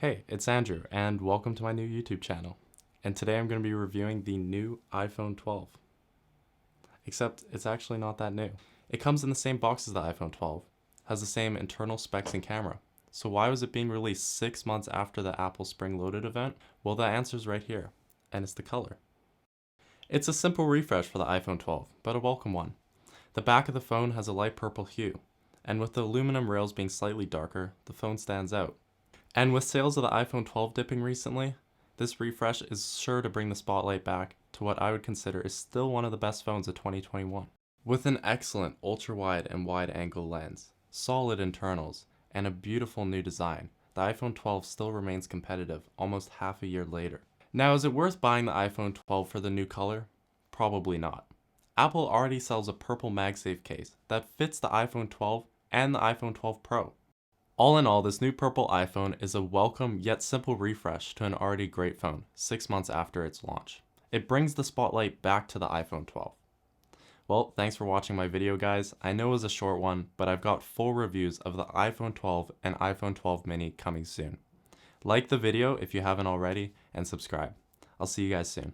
Hey, it's Andrew, and welcome to my new YouTube channel. And today I'm going to be reviewing the new iPhone 12. Except it's actually not that new. It comes in the same box as the iPhone 12, has the same internal specs and camera. So why was it being released 6 months after the Apple Spring Loaded event? Well, the answer's right here, and it's the color. It's a simple refresh for the iPhone 12, but a welcome one. The back of the phone has a light purple hue, and with the aluminum rails being slightly darker, the phone stands out. And with sales of the iPhone 12 dipping recently, this refresh is sure to bring the spotlight back to what I would consider is still one of the best phones of 2021. With an excellent ultra-wide and wide-angle lens, solid internals, and a beautiful new design, the iPhone 12 still remains competitive almost half a year later. Now, is it worth buying the iPhone 12 for the new color? Probably not. Apple already sells a purple MagSafe case that fits the iPhone 12 and the iPhone 12 Pro. All in all, this new purple iPhone is a welcome yet simple refresh to an already great phone 6 months after its launch. It brings the spotlight back to the iPhone 12. Well, thanks for watching my video, guys. I know it was a short one, but I've got full reviews of the iPhone 12 and iPhone 12 mini coming soon. Like the video if you haven't already, and subscribe. I'll see you guys soon.